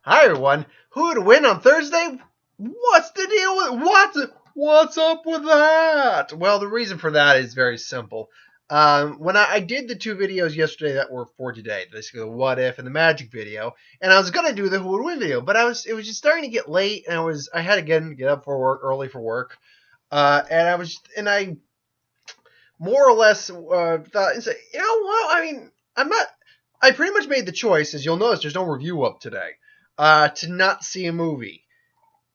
Hi everyone. Who would win on Thursday? What's the deal with what's up with that? Well, the reason for that is very simple. When I did the two videos yesterday that were for today, basically the what if and the magic video, and I was gonna do the who would win video, but it was just starting to get late, and I had to get up for work early for work, and I more or less thought and said, you know what? I mean, I'm not. I pretty much made the choice, as you'll notice. There's no review up today. To not see a movie.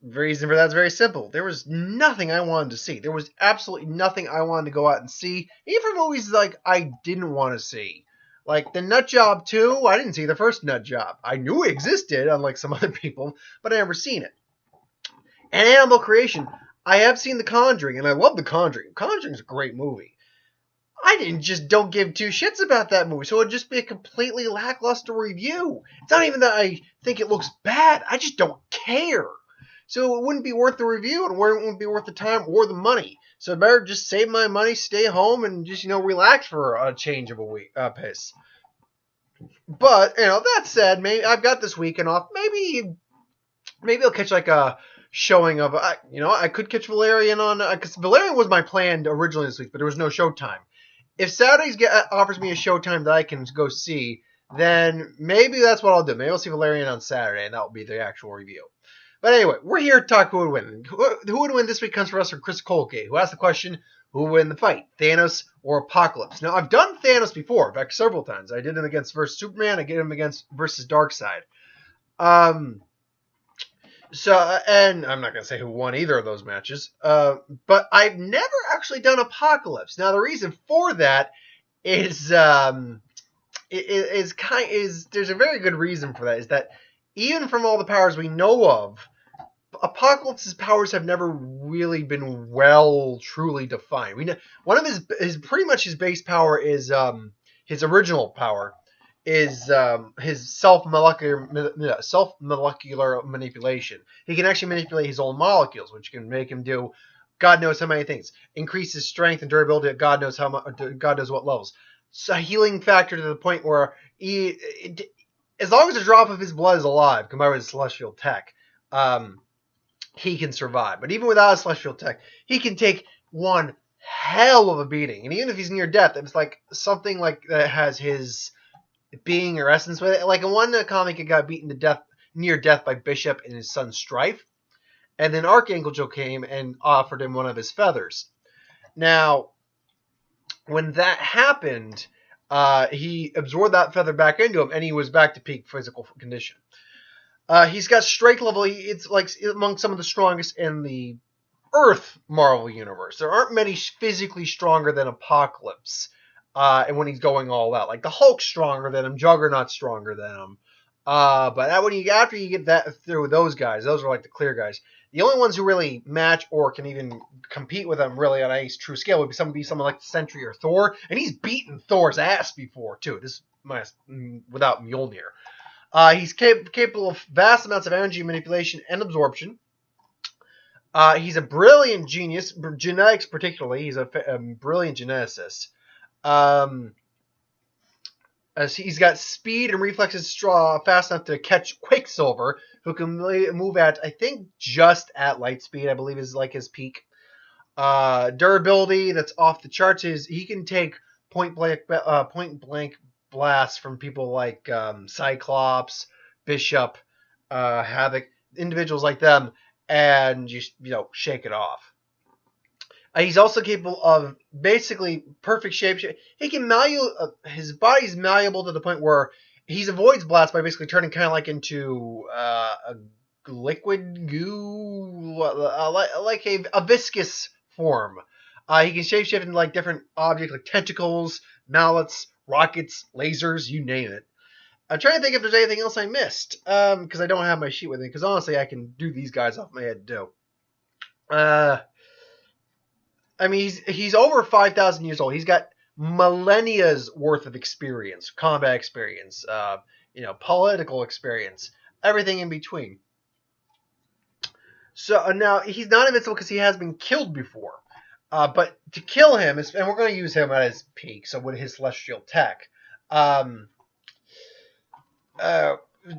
The reason for that is very simple. There was nothing I wanted to see. There was absolutely nothing I wanted to go out and see. Even for movies like I didn't want to see. Like the Nut Job 2, I didn't see the first Nut Job. I knew it existed, unlike some other people, but I never seen it. And Animal Creation, I have seen The Conjuring, and I love The Conjuring. Conjuring's a great movie. Don't give two shits about that movie, so it would just be a completely lackluster review. It's not even that I think it looks bad, I just don't care. So it wouldn't be worth the review, and it wouldn't be worth the time or the money. So I better just save my money, stay home, and just, relax for a change of a week pace. But, that said, maybe I've got this weekend off. Maybe I'll catch like a showing of, I could catch Valerian on, because Valerian was my plan originally this week, but there was no showtime. If Saturdays offers me a showtime that I can go see, then maybe that's what I'll do. Maybe I'll see Valerian on Saturday, and that will be the actual review. But anyway, we're here to talk who would win. Who would win this week comes from us from Chris Colgate, who asked the question, who would win the fight, Thanos or Apocalypse? Now, I've done Thanos before, in fact, several times. I did him against versus Superman. I did him against versus Darkseid. And I'm not going to say who won either of those matches, but I've never actually done Apocalypse. Now, the reason for that is there's a very good reason for that, is that even from all the powers we know of, Apocalypse's powers have never really been truly defined. We know one of his pretty much his base power is his original power is his self-molecular manipulation. He can actually manipulate his own molecules, which can make him do God knows how many things. Increase his strength and durability at God knows what levels. So a healing factor to the point where as long as a drop of his blood is alive, combined with his celestial tech, he can survive. But even without a celestial tech, he can take one hell of a beating. And even if he's near death, it's like something like that has his being or essence with it. Like in one comic, it got beaten to death, near death by Bishop and his son Strife. And then Archangel came and offered him one of his feathers. Now, when that happened, he absorbed that feather back into him, and he was back to peak physical condition. He's got strength level. It's like among some of the strongest in the Earth Marvel universe. There aren't many physically stronger than Apocalypse. And when he's going all out, like the Hulk's stronger than him, Juggernaut's stronger than him. But after you get that through those guys, those are like the clear guys. The only ones who really match or can even compete with them really on any true scale would be someone like the Sentry or Thor, and he's beaten Thor's ass before too. This without Mjolnir. He's capable of vast amounts of energy manipulation and absorption. He's a brilliant genius, genetics particularly. He's a brilliant geneticist. As he's got speed and reflexes fast enough to catch Quicksilver, who can move at, I think, just at light speed, I believe is like his peak. Durability that's off the charts. He can take point blank blasts from people like Cyclops, Bishop, Havoc, individuals like them, and just shake it off. He's also capable of basically perfect shape. He can his body's malleable to the point where he avoids blasts by basically turning kind of like into a liquid goo, like a viscous form. He can shapeshift into like different objects like tentacles, mallets, rockets, lasers, you name it. I'm trying to think if there's anything else I missed, because I don't have my sheet with me, because honestly I can do these guys off my head too. I mean, he's over 5,000 years old. He's got millennia's worth of experience, combat experience, political experience, everything in between. So now he's not invincible because he has been killed before. But to kill him, and we're going to use him at his peak, so with his celestial tech,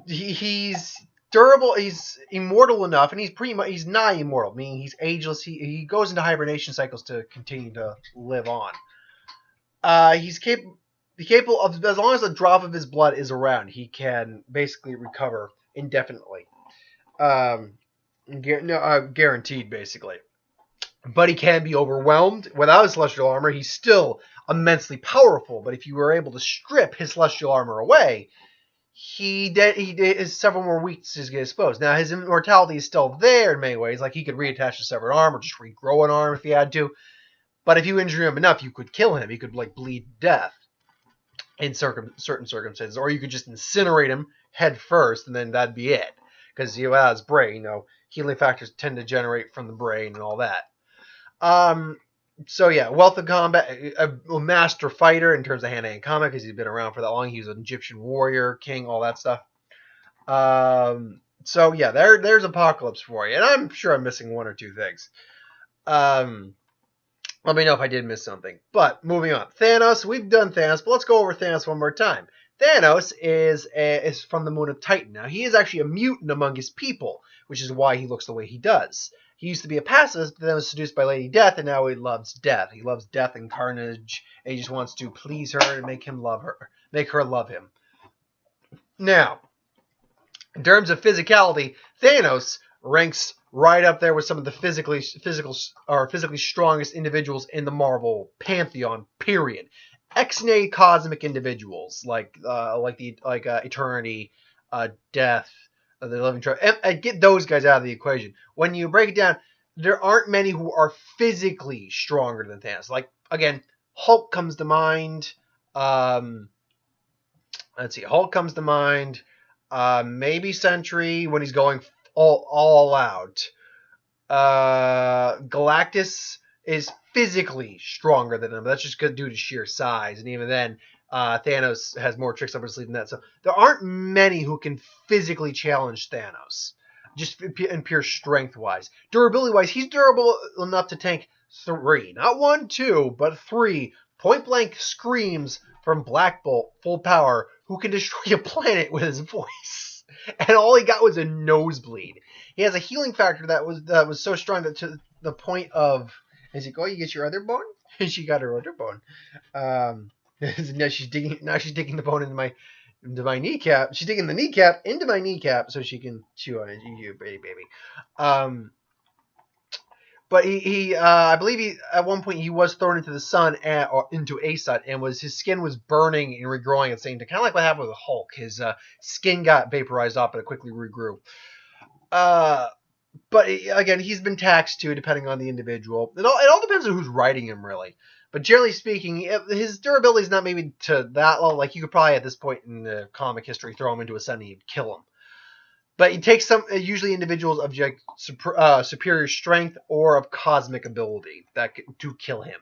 he's durable. He's immortal enough, and he's nigh immortal, meaning he's ageless. He goes into hibernation cycles to continue to live on. He's capable of, as long as a drop of his blood is around, he can basically recover indefinitely. Guaranteed, basically. But he can be overwhelmed. Without his celestial armor, he's still immensely powerful. But if you were able to strip his celestial armor away, he has several more weaknesses get exposed. Now, his immortality is still there in many ways. Like, he could reattach a severed arm or just regrow an arm if he had to. But if you injure him enough, you could kill him. He could, like, bleed death in certain circumstances. Or you could just incinerate him head first, and then that'd be it. Because he has his brain, healing factors tend to generate from the brain and all that. So yeah, wealth of combat, a master fighter in terms of hand-to-hand combat because he's been around for that long. He was an Egyptian warrior, king, all that stuff. So yeah, there's Apocalypse for you, and I'm sure I'm missing one or two things. Let me know if I did miss something. But moving on, Thanos. We've done Thanos, but let's go over Thanos one more time. Thanos is from the moon of Titan. Now, he is actually a mutant among his people, which is why he looks the way he does. He used to be a pacifist, but then was seduced by Lady Death, and now he loves death. He loves death and carnage, and he just wants to please her and make her love him. Now, in terms of physicality, Thanos ranks right up there with some of the physically strongest individuals in the Marvel pantheon. Period. Ex-nay cosmic individuals like Eternity, Death, the Living Truth. And get those guys out of the equation. When you break it down, there aren't many who are physically stronger than Thanos. Like, again, Hulk comes to mind. Let's see, Hulk comes to mind. Maybe Sentry when he's going all out. Galactus is physically stronger than him. That's just due to sheer size. And even then, Thanos has more tricks up his sleeve than that. So there aren't many who can physically challenge Thanos, just in pure strength-wise. Durability-wise, he's durable enough to tank 3. Not 1, 2, but 3 point-blank screams from Black Bolt, full power, who can destroy a planet with his voice. And all he got was a nosebleed. He has a healing factor that was so strong that to the point of... Is it going? You get your other bone? She got her other bone. Now she's digging the bone into my kneecap. She's digging the kneecap into my kneecap so she can chew on it. You baby. But I believe at one point he was thrown into the sun or into a sun, and his skin was burning and regrowing at the same time. Kind of like what happened with Hulk. His skin got vaporized off, but it quickly regrew. But again, he's been taxed too, depending on the individual. It all depends on who's writing him, really. But generally speaking, his durability is not maybe to that level. Like, you could probably at this point in the comic history throw him into a sun and you'd kill him. But it takes usually individuals of superior strength or of cosmic ability to kill him.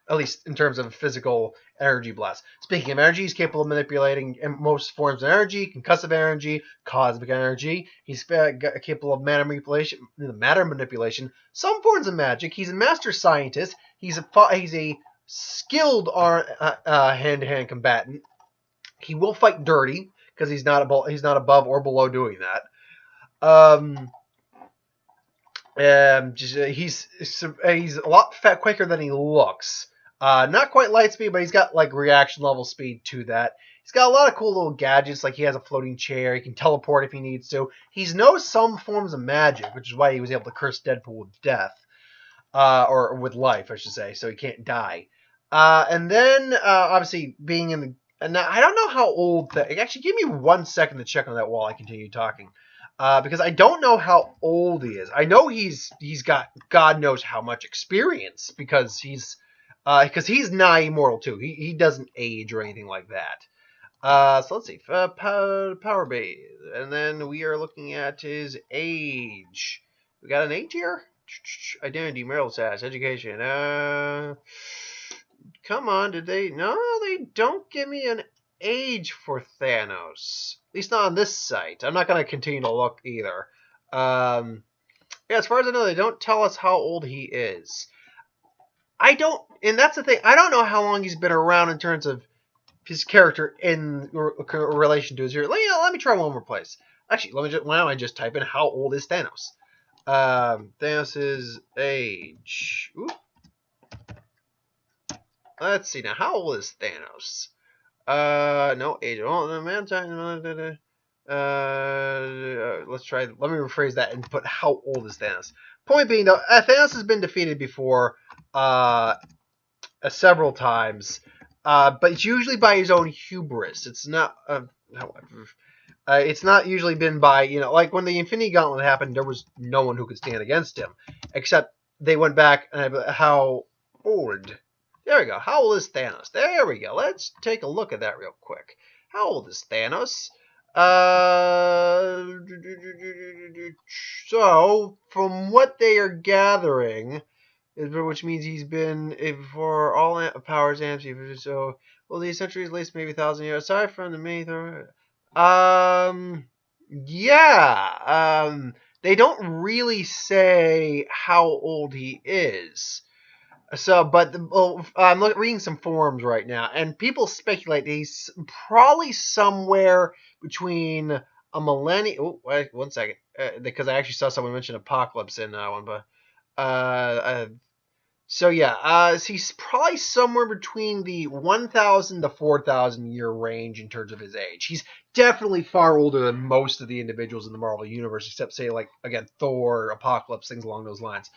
At least in terms of physical energy blast. Speaking of energy, he's capable of manipulating most forms of energy, concussive energy, cosmic energy. He's capable of matter manipulation, some forms of magic. He's a master scientist. He's a skilled hand-to-hand combatant. He will fight dirty because he's not above or below doing that. He's a lot quicker than he looks. Not quite light speed, but he's got like reaction level speed to that. He's got a lot of cool little gadgets, like he has a floating chair. He can teleport if he needs to. He knows some forms of magic, which is why he was able to curse Deadpool with death, or with life, I should say, so he can't die. And then obviously being in the, and I don't know how old. Actually, give me 1 second to check on that while I continue talking. Because I don't know how old he is. I know he's got God knows how much experience because he's nigh immortal too. He doesn't age or anything like that. So let's see. Power base. And then we are looking at his age. We got an age here? Identity, marital status, education. Come on, did they? No, they don't give me an age for Thanos. At least not on this site. I'm not going to continue to look either. Yeah, as far as I know, they don't tell us how old he is. And that's the thing. I don't know how long he's been around in terms of his character in relation to his hero. Let me try one more place. Actually, why don't I just type in how old is Thanos? Thanos's age. Ooh. Let's see now. How old is Thanos? No age. Oh, the man. Let's try. Let me rephrase that and put how old is Thanos. Point being, though, Thanos has been defeated before, several times, but it's usually by his own hubris. It's not. It's not usually been by, like when the Infinity Gauntlet happened, there was no one who could stand against him, except they went back and how old. There we go. How old is Thanos? There we go. Let's take a look at that real quick. How old is Thanos? So, from what they are gathering, which means he's been for all powers and so, well, these centuries, at least maybe 1,000 years. Aside from the main, yeah. They don't really say how old he is. So, but I'm reading some forums right now, and people speculate that he's probably somewhere between a millennium. Oh, wait, 1 second, because I actually saw someone mention Apocalypse in one, but so yeah, so he's probably somewhere between the 1,000 to 4,000 year range in terms of his age. He's definitely far older than most of the individuals in the Marvel universe, except say like again Thor, Apocalypse, things along those lines.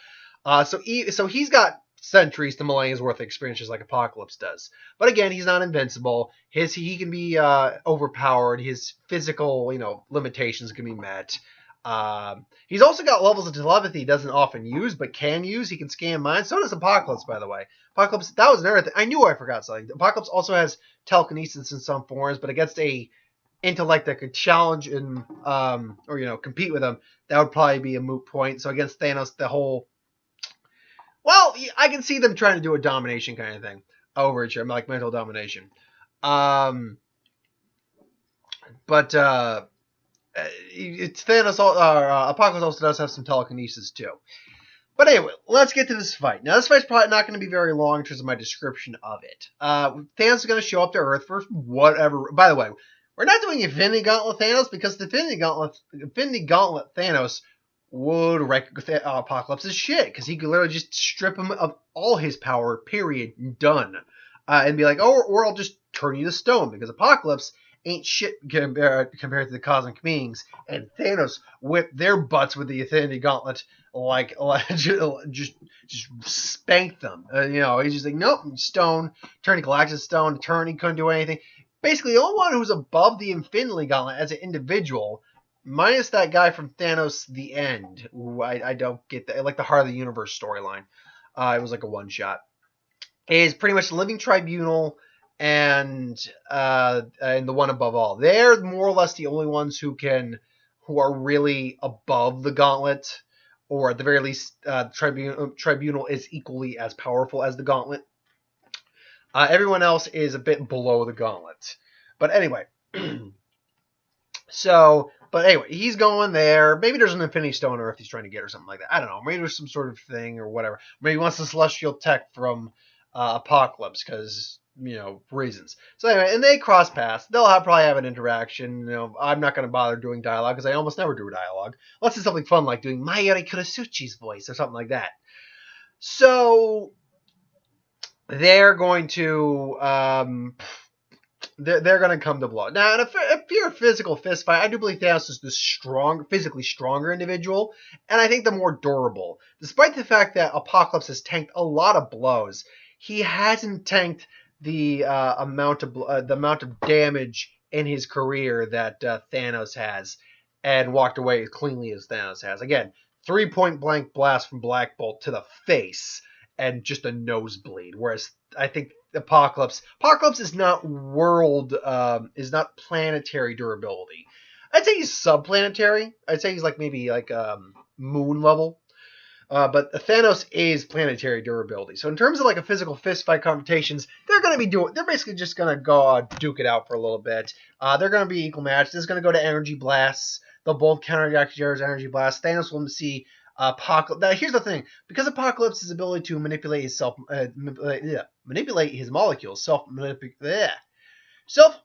So he's got centuries to millennia's worth of experience just like Apocalypse does. But again, he's not invincible. He can be overpowered. His physical limitations can be met. He's also got levels of telepathy he doesn't often use, but can use. He can scan minds. So does Apocalypse, by the way. Apocalypse, that was another thing. I knew I forgot something. Apocalypse also has telekinesis in some forms, but against a intellect that could challenge and or compete with him, that would probably be a moot point. So against Thanos, the whole, well, I can see them trying to do a domination kind of thing over each other, like mental domination. But it's Thanos. Apocalypse also does have some telekinesis too. But anyway, let's get to this fight. Now, this fight's probably not going to be very long in terms of my description of it. Thanos is going to show up to Earth for whatever. By the way, we're not doing Infinity Gauntlet Thanos because the Infinity Gauntlet Thanos would wreck Apocalypse's shit because he could literally just strip him of all his power, period, done. And be like, oh, or I'll just turn you to stone because Apocalypse ain't shit compared to the cosmic beings, and Thanos whipped their butts with the Infinity Gauntlet like just spanked them. He's just like, nope, stone, turning Galactus stone, he couldn't do anything. Basically, the only one who's above the Infinity Gauntlet as an individual, minus that guy from Thanos The End, who I don't get that, like the Heart of the Universe storyline. It was like a one-shot. Is pretty much the Living Tribunal and the one above all. They're more or less the only ones who are really above the Gauntlet, or at the very least, Tribunal is equally as powerful as the Gauntlet. Everyone else is a bit below the Gauntlet. But anyway, he's going there. Maybe there's an Infinity Stone Earth he's trying to get or something like that. I don't know. Maybe there's some sort of thing or whatever. Maybe he wants the Celestial Tech from Apocalypse because reasons. So anyway, and they cross paths. They'll probably have an interaction. I'm not going to bother doing dialogue because I almost never do dialogue. Let's do something fun like doing Mayuri Kurasuchi's voice or something like that. So they're going to they're going to come to blow. Now, in a pure physical fist fight, I do believe Thanos is the physically stronger individual, and I think the more durable. Despite the fact that Apocalypse has tanked a lot of blows, he hasn't tanked the amount of damage in his career that Thanos has, and walked away as cleanly as Thanos has. Again, 3-point blank blast from Black Bolt to the face, and just a nosebleed. Whereas I think Apocalypse is not planetary durability. I'd say he's subplanetary. I'd say he's maybe moon level. But Thanos is planetary durability. So in terms of a physical fistfight confrontations, they're basically just going to go duke it out for a little bit. They're going to be equal match. This is going to go to energy blasts. They'll both counteract each other's energy blasts. Thanos will see Apocalypse. Now here's the thing: because Apocalypse's ability to manipulate his molecules,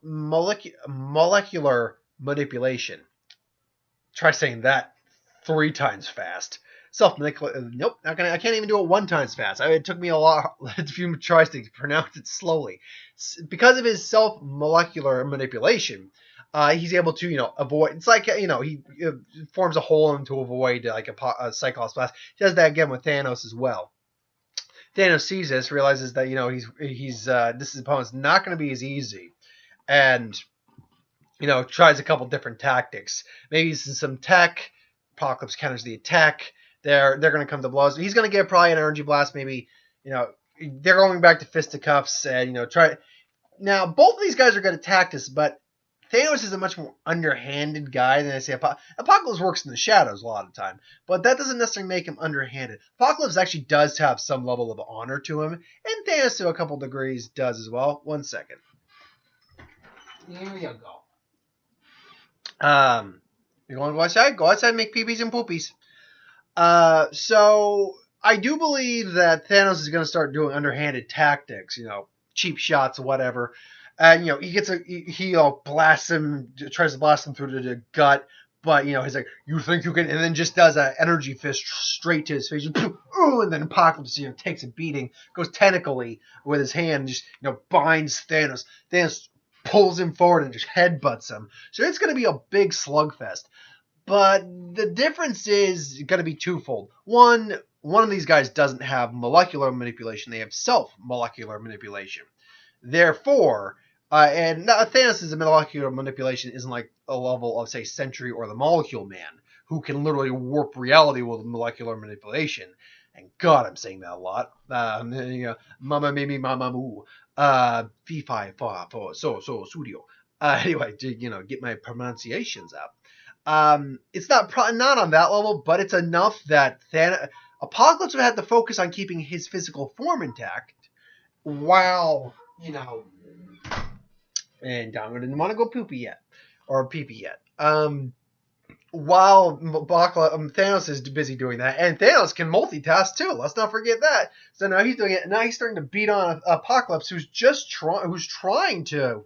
Molecular manipulation. Try saying that 3 times fast. Nope, not gonna. I can't even do it 1 time fast. It took me a few tries to pronounce it slowly. Because of his self-molecular manipulation, he's able to, avoid. It's like, he forms a hole to avoid like a Cyclops blast. He does that again with Thanos as well. Thanos sees this, realizes that this opponent's not going to be as easy, and tries a couple different tactics. Maybe using some tech. Apocalypse counters the attack. They're going to come to blows. He's going to get probably an energy blast. Maybe they're going back to fisticuffs and try. Now both of these guys are good at tactics, but Thanos is a much more underhanded guy than I say Apocalypse works in the shadows a lot of the time, but that doesn't necessarily make him underhanded. Apocalypse actually does have some level of honor to him, and Thanos to a couple degrees does as well. 1 second. Here we go. You're going to go outside? Go outside and make peepees and poopies. So I do believe that Thanos is going to start doing underhanded tactics, cheap shots, whatever. And he blasts him, tries to blast him through the gut, but he's like, you think you can, and then just does an energy fist straight to his face, and then Apocalypse takes a beating, goes tentacly with his hand, and just binds Thanos. Thanos pulls him forward and just headbutts him. So it's going to be a big slugfest. But the difference is going to be twofold. One of these guys doesn't have molecular manipulation. They have self-molecular manipulation. Therefore, and Thanos' molecular manipulation isn't like a level of, say, Sentry or the Molecule Man, who can literally warp reality with molecular manipulation. And God, I'm saying that a lot. Mama, mimi, mama, moo. Fee, fi, fa, fo, so, studio. Anyway, to, get my pronunciations out. It's not on that level, but it's enough that Apocalypse would have to focus on keeping his physical form intact, while, and I didn't want to go poopy yet, or pee-pee yet. While Thanos is busy doing that, and Thanos can multitask too. Let's not forget that. So now he's doing it. Now he's starting to beat on Apocalypse, who's trying to,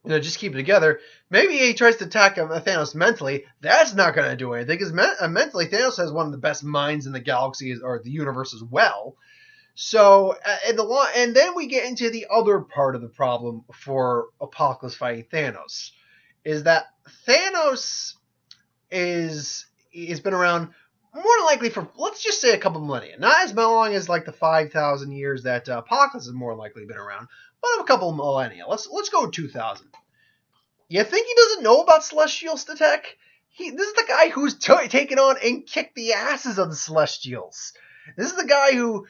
just keep it together. Maybe he tries to attack Thanos mentally. That's not going to do anything, because mentally Thanos has one of the best minds in the galaxy or the universe as well. So, and then we get into the other part of the problem for Apocalypse fighting Thanos, is that Thanos is been around more than likely for, let's just say, a couple millennia. Not as long as like the 5,000 years that Apocalypse has more than likely been around, but a couple of millennia. Let's go 2,000. You think he doesn't know about Celestials to tech? This is the guy who's taken on and kicked the asses of the Celestials. This is the guy who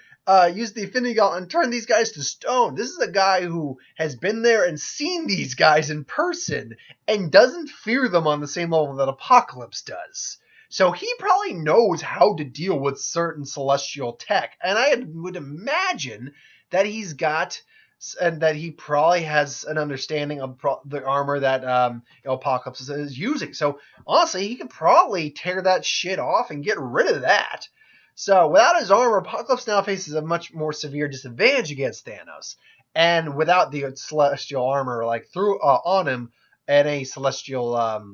used the Infinity Gauntlet and turned these guys to stone. This is a guy who has been there and seen these guys in person and doesn't fear them on the same level that Apocalypse does. So he probably knows how to deal with certain celestial tech. And I would imagine that he's got, and that he probably has an understanding of the armor that Apocalypse is using. So honestly, he could probably tear that shit off and get rid of that. So without his armor, Apocalypse now faces a much more severe disadvantage against Thanos. And without the celestial armor on him and a celestial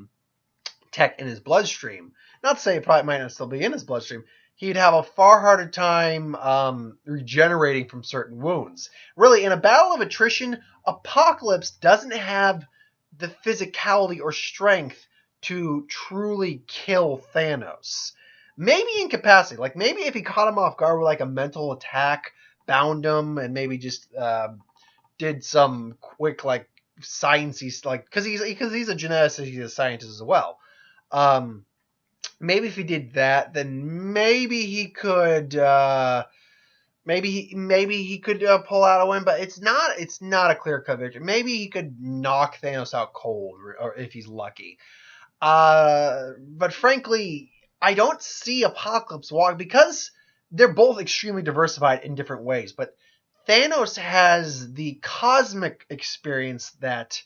tech in his bloodstream, not to say it probably might not still be in his bloodstream, he'd have a far harder time regenerating from certain wounds. Really, in a battle of attrition, Apocalypse doesn't have the physicality or strength to truly kill Thanos. Maybe incapacity. Like, maybe if he caught him off guard with like a mental attack, bound him, and maybe just did some quick like sciencey, like, because he's a geneticist, he's a scientist as well. Maybe if he did that, then maybe he could maybe he could pull out a win, but it's not a clear cut victory. Maybe he could knock Thanos out cold, or if he's lucky. But frankly, I don't see Apocalypse walk, because they're both extremely diversified in different ways. But Thanos has the cosmic experience that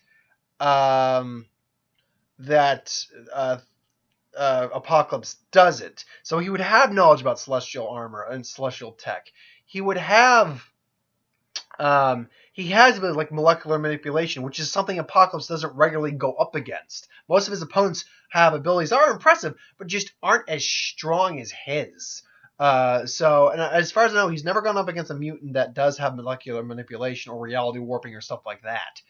Apocalypse doesn't. So he would have knowledge about celestial armor and celestial tech. He would have he has a bit of like molecular manipulation, which is something Apocalypse doesn't regularly go up against. Most of his opponents have abilities that are impressive, but just aren't as strong as his. And as far as I know, he's never gone up against a mutant that does have molecular manipulation or reality warping or stuff like that.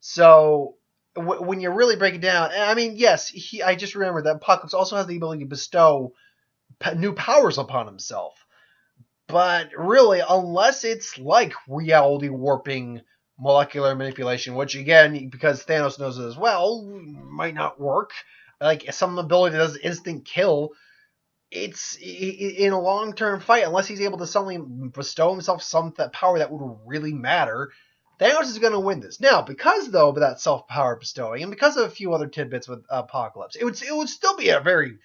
So when you really break it down, I mean, yes, I just remembered that Apocalypse also has the ability to bestow new powers upon himself. But really, unless it's like reality warping molecular manipulation, which again, because Thanos knows it as well, might not work. Like some ability that does instant kill, it's in a long-term fight, unless he's able to suddenly bestow himself some power that would really matter, Thanos is going to win this. Now, because though of that self-power bestowing, and because of a few other tidbits with Apocalypse, it would still be a very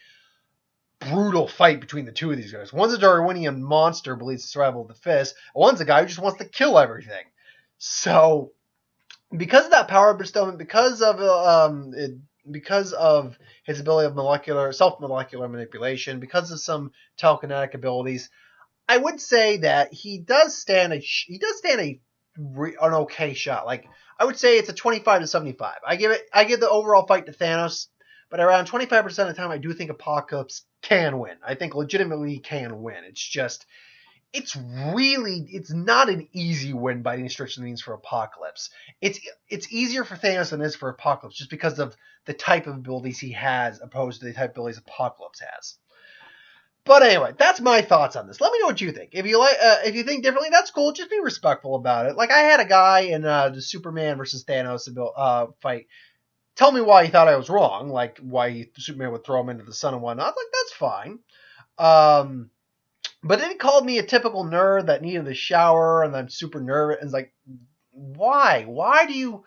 brutal fight between the two of these guys. One's a Darwinian monster, believes the survival of the fittest. One's a guy who just wants to kill everything. So, because of that power bestowment, because of his ability of self-molecular manipulation, because of some telekinetic abilities, I would say that he does stand an okay shot. Like, I would say it's a 25 to 75. I give the overall fight to Thanos, but around 25% of the time, I do think Apocalypse can win. I think legitimately he can win. It's not an easy win by any stretch of the means for Apocalypse. It's easier for Thanos than it is for Apocalypse, just because of the type of abilities he has opposed to the type of abilities Apocalypse has. But anyway, that's my thoughts on this. Let me know what you think. If you think differently, that's cool. Just be respectful about it. Like, I had a guy in the Superman versus Thanos fight tell me why he thought I was wrong, like why Superman would throw him into the sun and whatnot. Like, that's fine. But then he called me a typical nerd that needed a shower, and I'm super nervous. And it's like, why? Why do you?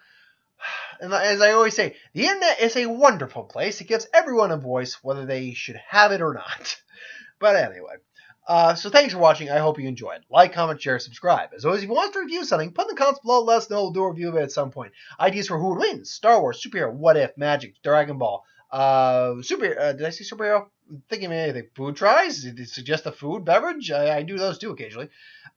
And as I always say, the internet is a wonderful place. It gives everyone a voice, whether they should have it or not. But anyway, so thanks for watching. I hope you enjoyed. Like, comment, share, subscribe. As always, if you want to review something, put in the comments below. Let us know. We'll do a review of it at some point. Ideas for who would win: Star Wars, superhero, what if, magic, Dragon Ball. Did I say superhero? I'm thinking of anything. Food tries? Did it suggest a food, beverage? I do those too occasionally.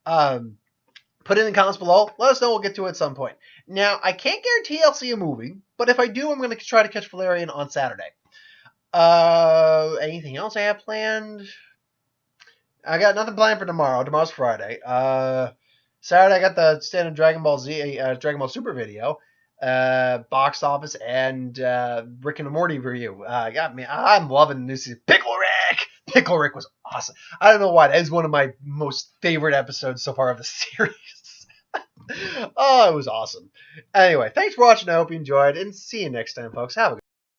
Put it in the comments below. Let us know. We'll get to it at some point. Now, I can't guarantee I'll see a movie, but if I do, I'm going to try to catch Valerian on Saturday. Anything else I have planned? I got nothing planned for tomorrow. Tomorrow's Friday. Saturday I got the standard Dragon Ball Z, Dragon Ball Super video, box office, and Rick and Morty review. I'm loving the new season. Pickle Rick! Pickle Rick was awesome. I don't know why. That is one of my most favorite episodes so far of the series. Oh, it was awesome. Anyway, thanks for watching. I hope you enjoyed, and see you next time, folks. Have a good